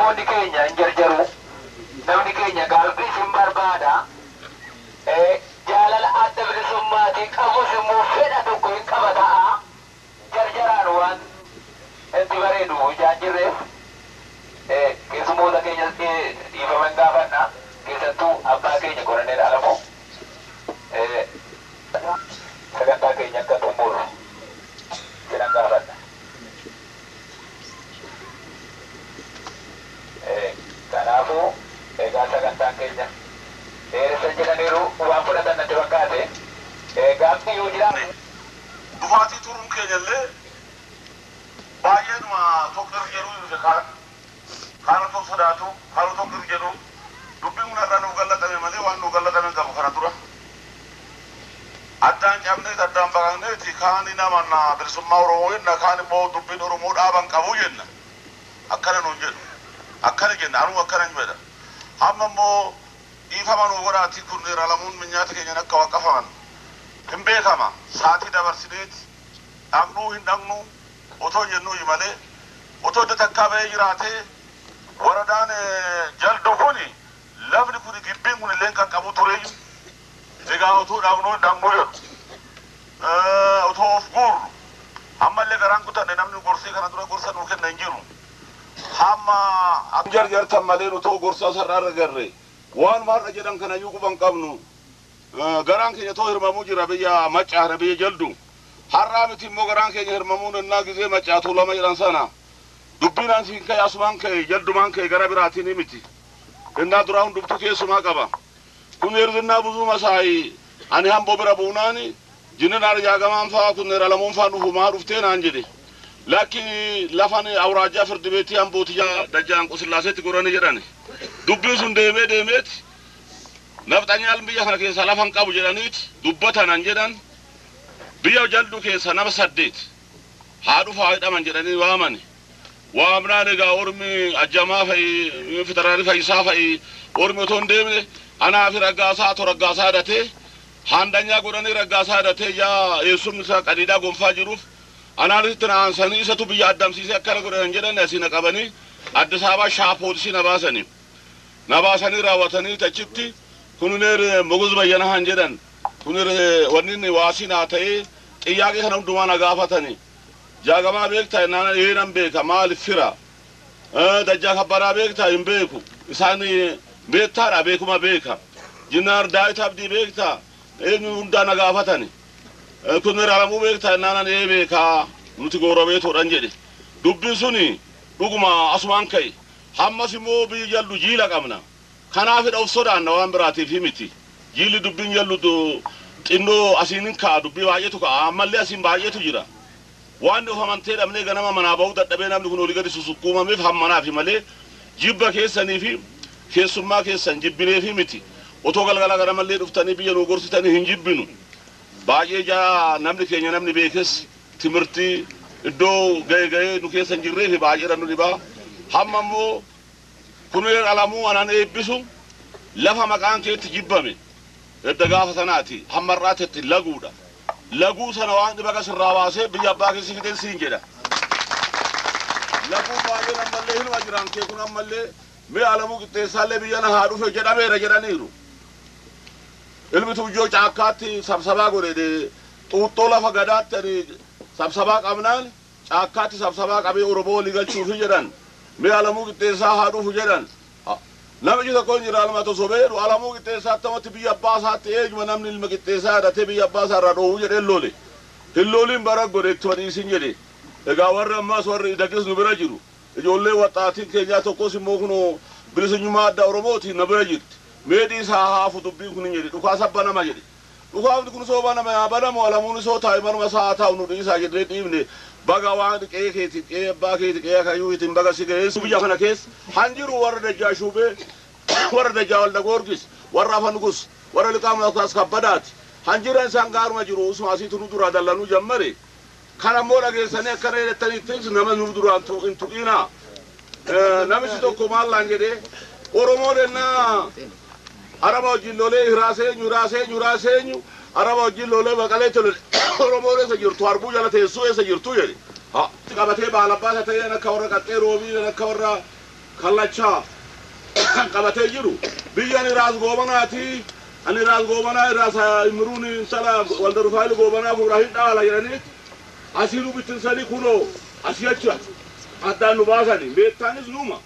namoonni keenya hin jarjaru namni keenya gaaffii sin barbaada jaalala adda bilisummaatii qabus immoo fedha tokko hin qaba ta'a jarjaraan waan itti bareedu ijaan jirreef keessumoota keenya dhiifaman gaafadha keessattuu abbaa keenya qorannee dhaalamu sagantaa keenya akka xumuru jedhan gaafadha. Kanaafuu egaa sagantaan keenya dheeressa jedhaniiru waan fudhatan natti fakkaate gaaffii yoo jiraate dhufaatii turuun keenyallee baay'eedhuma tokko jedhu kaan otoo sodaatu kaan tokko jedhu dubbiin kun irraa nuuf gallatame malee waan nuuf gallatame hin qabu kana dura addaan cabneet addaan baqaqneeti kaan namanna bilisummaa Oromoo jenna kaan immoo dubbiin Oromoo dhaaban qabu jenna akkana nuun jedhu akkana jenna anuu akkana hin jedha amma immoo dhiifama nuu godhaati kun iralamuun minyaata keenyan akka waqqafaman hin beekama saatii dabarsineeti dhaqnuu hin dhaqnu otoo jennuu malee otoo iddoo takkaa ba'ee jiraatee waradaan jaldu kuni lafni kun gibbiin kun illee kan qabu tureeyyu egaa otoo dhaqnuu hin dhaqnu jedhu otoo of guurru ammallee garaan kutanne namni gorsii kana dura gorsa nuu kenna hin jiru hamma jarjartan malee otoo gorsaa sarara garree waan marra jedhan kana iyyuu quban qabnu garaan keenya too hirmamuu jira biyya maccaara biyya jaldu har'aa miti immoo garaan keenya hirmamuun innaa gizee maccaatu lama jedhan sana dubbinaan siin ka'e asumaan ka'e jaldumaan ka'e gara biraatiin miti innaa duraa hundumtu keessumaa qaba kun hirzinnaa buzuu masaayi ani hamboo bira buunaani jinnaan jaagamaan fa'aa kun iralamuun fa'aa dhufumaa dhuftee naan jedhe lakki lafan awraajaa firdi beetii hambootiyaa dajjaan qusillaaseetti gorani jedhani dubbiin sun deemeeti nafxanyaan biyya kana keessa lafan qabu jedhaniiti dubbatanan jedhan biyya jaldu keessa nama 8 haa dhufaa hidhaman jedhanii waamani waamnaan egaa ormi ajjamaa fa'i fitaraanii fayyisaa fa'i ormi otoo hin deemne anaa fi raggaasaa hidhatee haandanyaa godhanii raggaasaa hidhatee yaa eessumni isaa qadiidhaa gonfaa jiruuf anaanitti naansanii isatu biyya addamsiisee akkana godhan jedhan asina qabanii Addis Ababa shaapootisi nabaasanii raawwatanii tachitti kununeer moguz bayyana han jedhan kununeer wanni waasinaa ta'ee xiyyaaqee kana hundumaa na gaafatanii jaagamaa beektaa naan yeenan beeka maal fira dajjaa kabbaraa beektaa hin beeku isaan beektaadha beekuma beeka jinnaar daawit abdii beektaa eenyu hundaa na gaafatanii kununeer alamuu beektaa naan ee beekaa nuti goorobeetoodhan jedhe dubbiin suni dhuguma asumaan ka'e hammas immoo biyya jallu jiila qabna kanaaf of sodaanna waan biraatiif miti jiilli dubbiin jallu xinnoo asiinin ka'a dubbii baay'eetu ka'a ammallee asiin baay'eetu jira waan of amantee dhabnee ganama manaa ba'uu dadhabee namni kun olii gadi susukkuumameef hammanaafi malee jibba keessanii fi keessummaa keessan jibbineefi miti otoo galgala ganamallee dhuftanii biyya nuu gorsitanii hin jibbinu baay'ee jaa namni keenya namni beekes timirtii iddoo ga'ee nu keessan jirreefi baay'eedha nu dhibaa hamma immoo kununeer alamuu anaan eebbisu lafa maqaan keetti jibbame edda gaafa sanaati hammarraatetti laguudha laguu sana waan dhiba sirraa baasee biyya abbaa keessi fideen siin jedha laguu baay'een ammallee hinuma jiraan kee kun ammallee mee alamuu qixxeessaallee biyya na haa dhufe jedhameera jedhaniiru ilmi tuujjoo caakkaatti sabsabaa godhe xuuxxoo lafa gadaatti ani sabsabaa qabnaan caakkaatti sabsabaa qabee Oromoo walii galchuufi jedhan mee alamuu qixxeessaa haa dhufu jedhan namichi tokko jira almatu sobeeru alamuu qixxeessaa tamatti biyya abbaa isaatti eeguma namni ilma qixxeessaa hidhatee biyya abbaa isaa irraa dhoowwu jedhee loole hin looliin bara godhe itti badhiisin jedhe egaa warri ammaas warri dagis nu bira jiru ijoollee waxaatiin keenyaa tokkos immoo kunoo bilisummaa adda Oromootiin na bira jirti meedhii isaa haafu dubbiin kun hin jedhe dhukaa sabba nama jedhe dhukaafni kun sooba nama yaa banamu alamuun isoo taa'e manuma isaa taa'u nu dhiisaa jedhee dhiibne baga waan qe'ee keeti qe'ee abbaa keeti qe'ee akayyuu itin baga si ga'eessu biyya kana keessa hanjiru warra dajjaa shuubee warra dajjaa walda goorgis warra afan gus warra liqaamna kaas kabbadaati hanjiran isaan gaaruma jiru usuma asiitu nu duraa dallanuu jammare kana immoo dhageessanii akkana jedhattaniittis nama nu duraan hin tuqinaa namichi tokko maallaan jedhee Oromoo dennaa araba wajjin lolee hiraaseenu araba wajjin lolee baqalee tole Oromoo eessa jirtu harbuu jala teessuu eessa jirtu jedhe qabatee baalabbaa ta'een akka warra qaxxee roobii akka warra kallacha qabate jiru biyyan iraas goobanaati ani iraas goobana iraas imruni sala wal darfail goobana burahi dala yani asiru bitin sali kuno asiyacha hatta nubasani betanis numa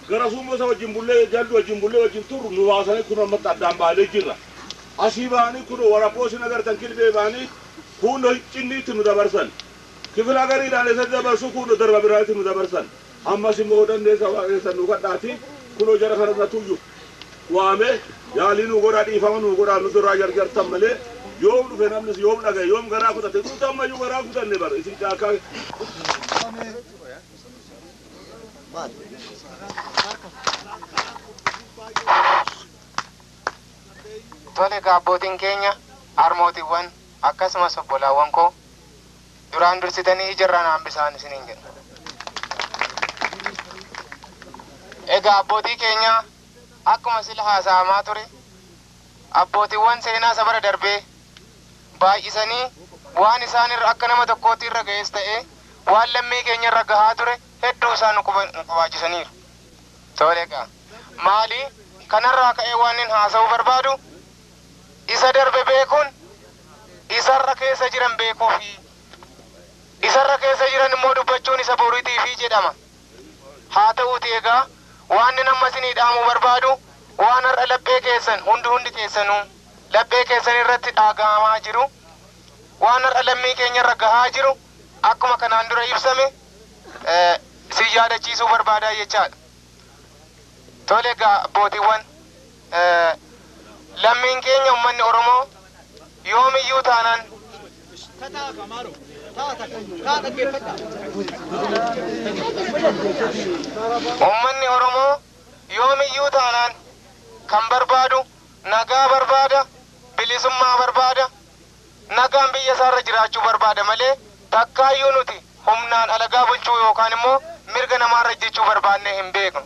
garasuma sa wajimbulle jaldu wajimbulle wajinturu nubasani kuno matta dambale jirra asibani kuno wara posi nagar tankil be bani kuno cinni tinu dabarsan kifla gari dale sa dabarsu kuno darba birati nu dabarsan amma simodan de sa sanu kadati kuno jara khana tuju wame yalinu gora di famanu gora nu dora jar jar tamale yom du fenam nis yom daga yom gara ku tate tu tamma yu gara ku tanne bar isi ka tole gaabbootiin keenya harmootiiwwan akkasumas obbolaawwan koo duraan dursitanii ijarraan hambisaan isiniin jedha. Egaa abbootii keenya akkuma sila haasa'amaa ture abbootiiwwan seenaa sabara darbee baay'isanii waan isaan irra akka nama tokkootti irra ga'es ta'ee waan lammii keenya irra gahaa ture hedduu isaan qabaachisaniiru. Tole egaa maali kanarraa ka'ee waan hin haasa'uu barbaadu isa darbe beekuun isarra keessa jiran beekuufi isarra keessa jiran immoo dubbachuun isa boriitiifi jedhama. Haa ta'uuti egaa waan nama isinii dhaamuu barbaadu waan har'a laphee keessan hundi keessanuu laphee keessan irratti dhaagamaa jiru waan har'a lammii keenya irra gahaa jiru akkuma kanaan dura ibsame si yaadachiisuu barbaadaa jechaadha. Tole egaa abbootiiwwan lammiin keenya ummanni Oromoo yoomiyyuu taanaan ummanni Oromoo yoomiyyuu taanaan kan barbaadu nagaa barbaada, bilisummaa barbaada, nagaan biyya isaarra jiraachuu barbaada malee takkaayyuu nuti humnaan alagaa bulchuu yookaan immoo mirga namaarra jechuu barbaanne hin beeknu.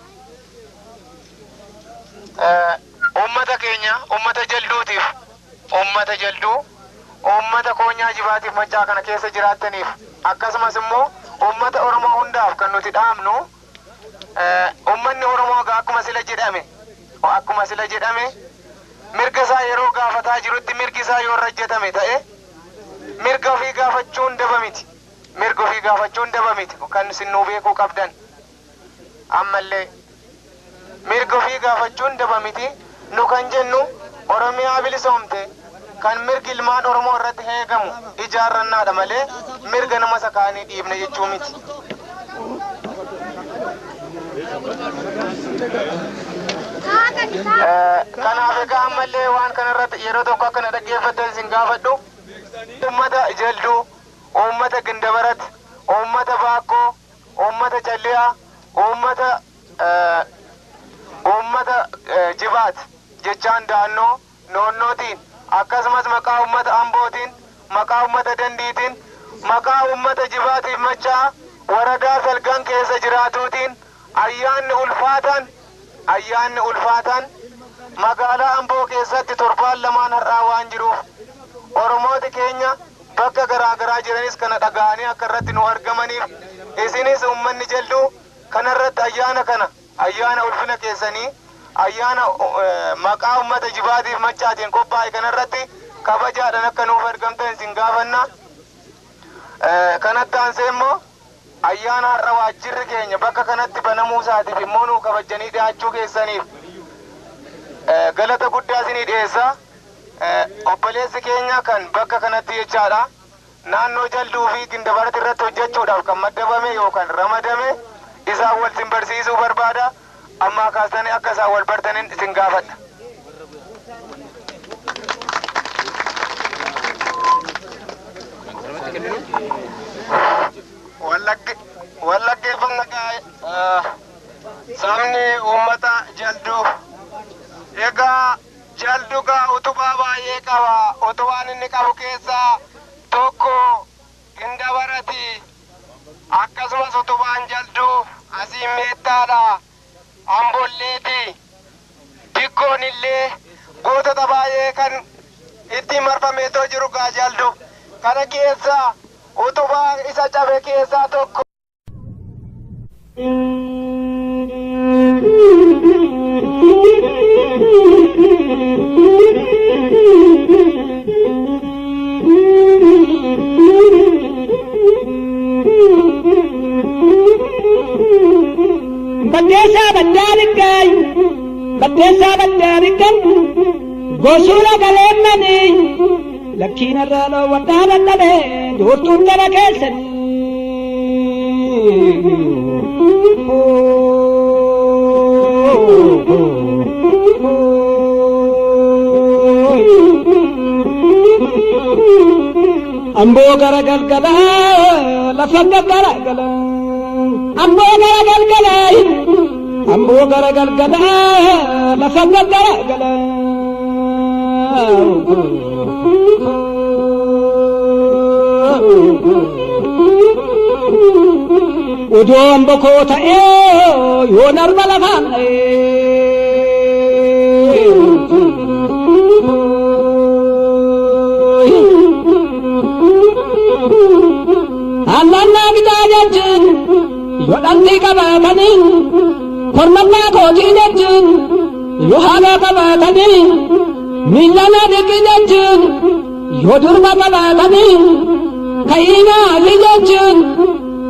Ummata keenya ummata jalduutiif ummata jalduu ummata koonyaa jibaatiif machaa kana keessa jiraattaniif akkasumas immoo ummata Oromoo hundaaf kan nuti dhaamnu ummanni Oromoo akkuma sila jedhame mirga isaa yeroo gaafataa jirutti mirgi isaa yoo rajjetame ta'e mirga ofii gaafachuun daba miti kan sinnuu beekuu qabdan ammallee mirga ofii gaafachuun daba miti nu kan jennu Oromiyaa bilisoomte kan mirgi ilmaan Oromoo irratti heegamu ijaarrannaadha malee mirga nama sakaanii dhiibne jechuu miti. Kanaaf egaa ammallee waan kanarratti yeroo tokko akkana dhaggeeffattan isin gaafadhu ummata jalduu, ummata gindabarat, ummata baakkoo, ummata calliyaa, ummata jibaat jechaan daannoo noonnootiin akkasumas maqaa ummata ambootiin maqaa ummata dandiitiin maqaa ummata jibaatiif machaa waradaa salgan keessa jiraatuutiin ayyaanni ulfaataan magaalaa Amboo keessatti torbaan lamaan har'aa waan jiruuf Oromooti keenya bakka garaagaraa jiranis kana dhaga'anii akka irratti nu argamaniif isinis ummanni jalduu kanarratti ayyaana ulfina keessanii ayyaana maqaa ummata jibaatiif machaatiin qophaa'e kanarratti kabajaadhaan akka nuuf argamtan isin gaafanna. Kanatti aansee immoo ayyaana har'a waajjirri keenya bakka kanatti banamuu isaatiif immoo nu kabajanii dhiyaachuu keessaniif galata guddaa isinii dhiyeessa. Obboleessi keenya kan bakka kanatti jechaadha naannoo jalduu fi gindabarat irratti hojjechuudhaaf kan maddabame yookaan ramadame isaan wal sin barsiisuu barbaada. Amma kaastanii akka isaan wal bartaniin isin gaafadha. Wallaggeeffannaa sabni uummata jalduu egaa jaldugaa utubaa baay'ee qaba. Utubaan inni qabu keessaa tokko gindabarati akkasumas utubaan jalduu asii meettaadha. Ambolleeti dikkoon illee gootota baay'ee kan itti marfameetoo jiru gaa jaldu kana keessaa utubaa isa cabe keessaa tokko. Baddeessa baddaalikkay baddeessa baddaalikkam gosuura galeemmanii lakkiinarraa dhoowwadhaa dadhabe duurtuun gara keessanii amboo gara galgalaa lafa gaggaragala amboo gara galgalaa amboo gara galgalaa lafa gaggaragala udoo amboo koo ta'ee yoo narba lafaan Annannaa gitaa jechuun yoo dhalli qabaatanii kormannaa kootii jechuun yoo haala qabaatanii miillana dhiqi jechuun yoo durba qabaatanii ka'iinaafi jechuun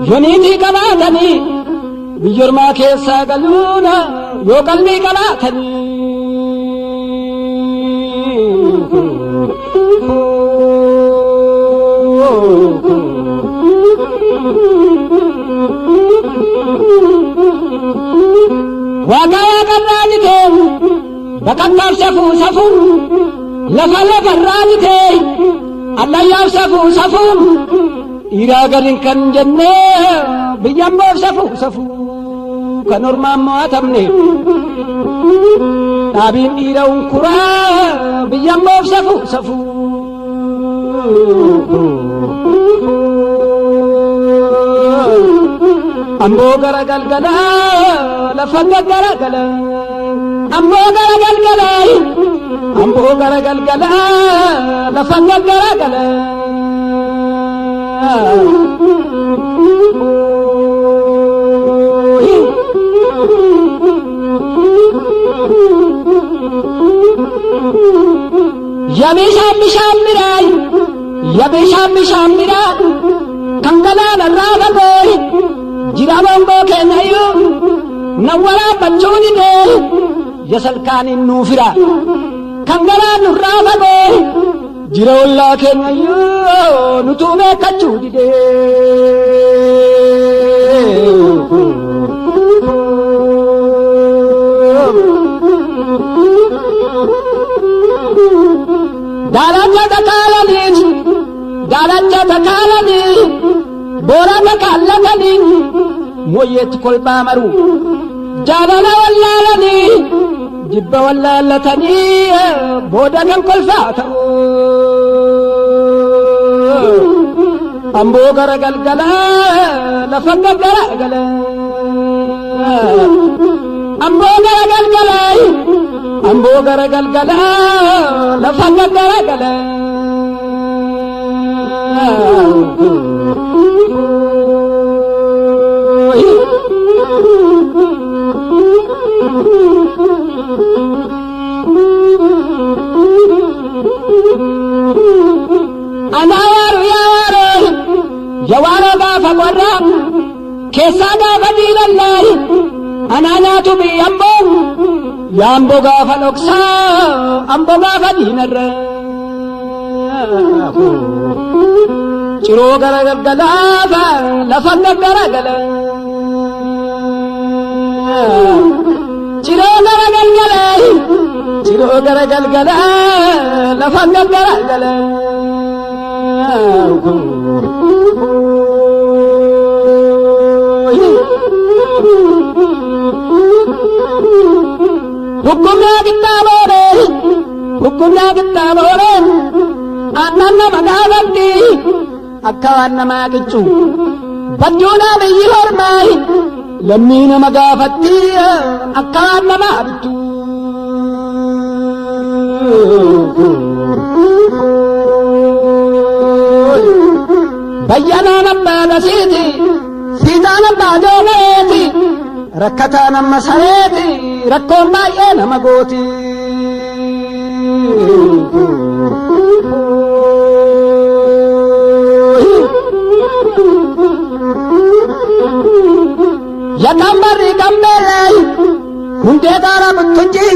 yoo niitii qabaatanii biyyoormaa keessaa galuuna yoo qalbii qabaatanii. Wagaya karraajite bakakkaaf safuu lafa lafarraajite allayyaaf safuu dhiiraa gariin kan jenne biyyamboof safuu kan ormaan mo'atamne dhaabiin dhiira unkuraa biyyamboof safuu amboo gara galgalaa lafa gaggaragala amboo gara galgalaa amboo gara galgalaa lafa gaggaragala Yabishaan miraa kan galaanarraa fagoo jira bomboo keenyayyuu na waraabbachuu didee yasalkaaniin nuufira kan galaanurraa fagoo jira ollaa keenyayyuu nutuu beekkachuu didee. Daalacha takaalanii boorana kaallatanii moyyeetti kolbaa maruu jaalala wallaalanii jibba wallaallatanii booda kan kolfaa ta'uu amboo gara galgalaa lafa gaggaragala amboo gara galgalaa amboo gara galgalaa lafa gaggaragala. Jawaara gaafa qorra keessaa gaafa diilallaayi anaa nyaatu biyyamboo yaamboo gaafa dhoksaa amboo gaafa diinarra ciroo gara galgalaafa lafa gaggaragala ciroo gara galgalaayi ciroo gara galgalaa lafa gaggaragala. Hukumna kitaabore annanna magaabatti akka waan namaa qiccu badduuna biyyi hormaayi lammii nama gaafatti akka waan namaa bittu. Bayyanaan abbaa dasiiti siitaan abbaa jooleeti rakkataan amma sareeti rakkoon baay'ee nama gooti. Yakamari gambelay hunde dara buttunji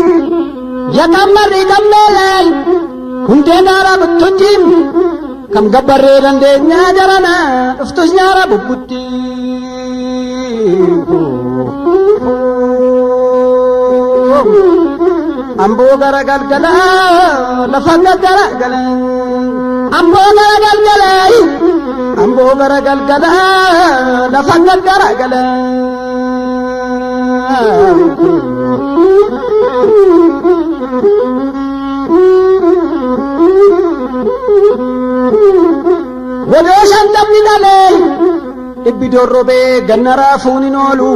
yakamari gambelay hunde dara buttunji kam gabbarre dandeenya jarana dhuftus nyaara bubbutti. Ambo gara galgala lafa gara gala ambo gara galgala ambo gara galgala lafa gara gala. Wadoshan dabni dale dibbi dorrobe gannara fuuni nolu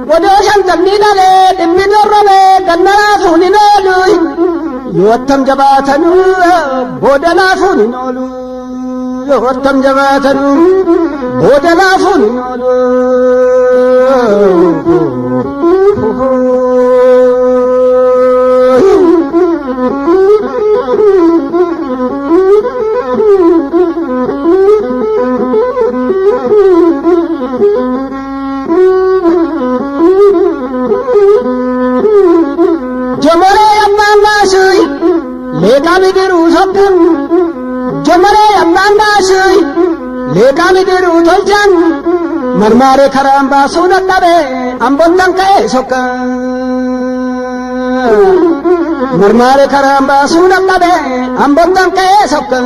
wadoshan dabni dale dibbi dorrobe gannara fuuni nolu yottam jabatanu bodala fuuni nolu yottam jabatanu bodala fuuni nolu. Jamare amanda sui leka bidiru sokkan jamare amanda sui leka bidiru tolchan marmare karamba sunatabe ambondan kae sokkan marmare karamba sunatabe ambondan kae sokkan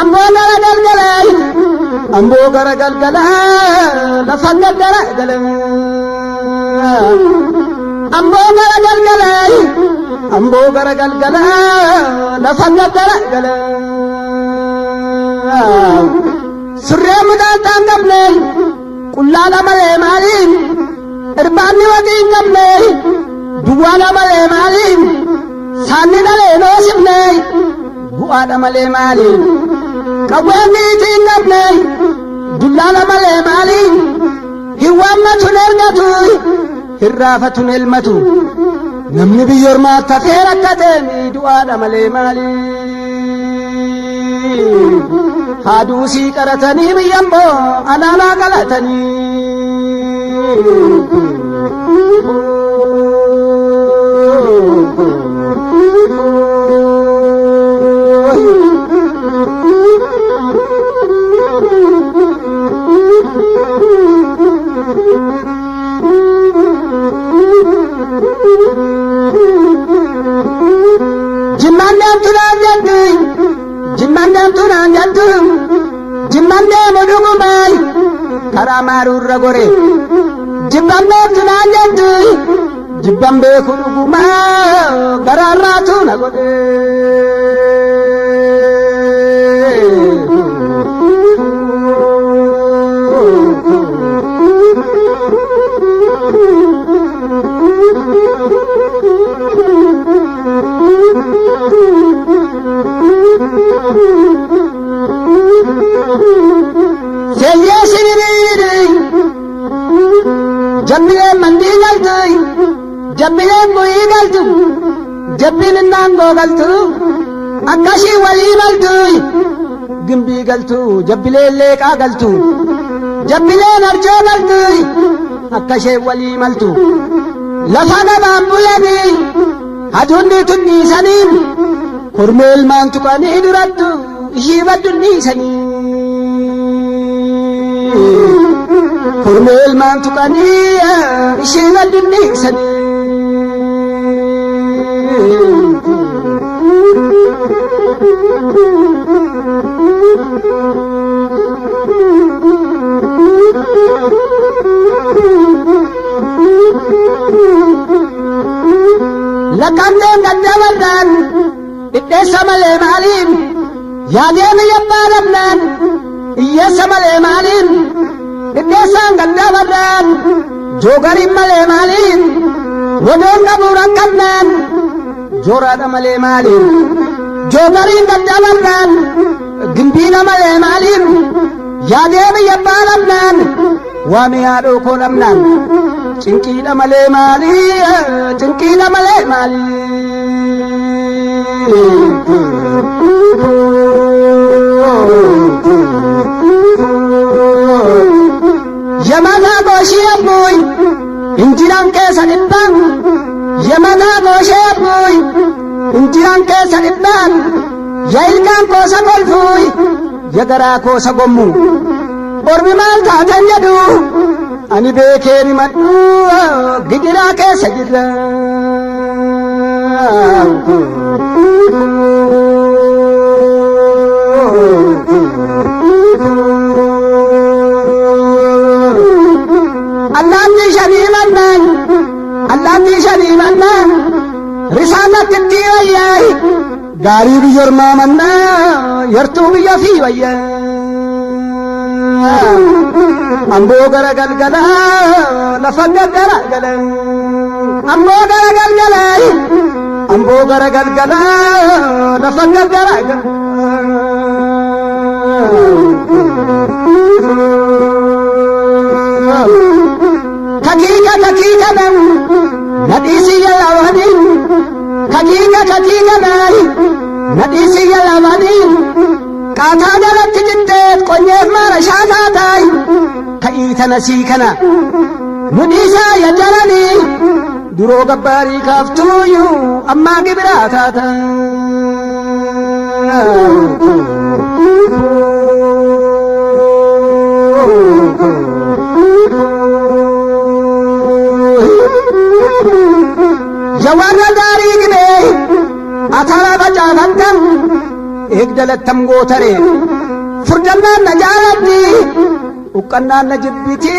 ambona galgalay ambo gara galgala lafa gara gala ambo gara galgalay ambo gara galgala lafa gara gala surre mudan tangabne kullala male malin irbani wadin gamne duwala male malin sanni dale no sibne buada male malin kawani tingamne dullala male malin hiwamatu nergatu hirrafatun ilmatu namni biyyormaa tafee rakkatee du'aadha malee maali haaduusii qaratanii biyyamboo alaanaa qalatanii Jimandam tunang jantu, jimandam tunang jantu, jimandam mudugumai, karamaru ragore. Jimandam tunang jantu, jibambe kudugumai, gararatu nagore. Jamile mandi galtu, jamile mui galtu, jamile nango galtu, akashi wali galtu, gimbi galtu, jamile leka galtu, jamile narjo galtu, akashi wali maltu, lafana bambulani, adundi tunni sanim, kurmel mantukani duratu, shiva tunni sanim. Kurmel mantukani ishina dunni sani lakandem gaddawardan iddesa male malin yaadem yabbaramnan iyesa male malin Iddesan gaddawardan jogarin male malin wodon gaburan kannan jorada male malin jogarin gaddawardan gimbina male malin yaadem yabbaramnan waamiyaadhoo koo dhabnaan cinqiidha malee maali cinqiidha malee maali yamana goshii abbuy injiraan keessa dhibbaan yamana goshii abbuy injiraan keessa dhibbaan ya ilkaan koosa golfuy ya garaa koosa gommu ormi maal taatan jedhu ani beekeeni madhu gidiraa keessa jirra allaatti shanii mannaan risaanatti wayyaay gaarii biyya ormaa mannaa yartuu biyya fi wayyaa amboo gara galgala lafa gaggara gala amboo gara galgala amboo gara galgala lafa gaggara gala kakika dan nadisi yalawadin kakika dan nadisi yalawadin kata jalatti jitteet qonyeef maara shaataa taay ka'iita nasii kana nudhiisaa ya jalanii duroo gabbaarii kaaftuuyyuu ammaa gibiraa taata jawaana gaarii gibee atara facaafantam eegdalattam gootare furdannaan na jaaladdi uqqannaan na jibbiti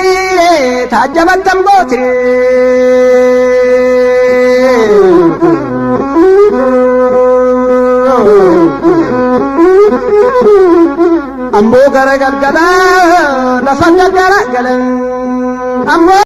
taajjabattam goote amboo gara galgala lafa gaggara gala amboo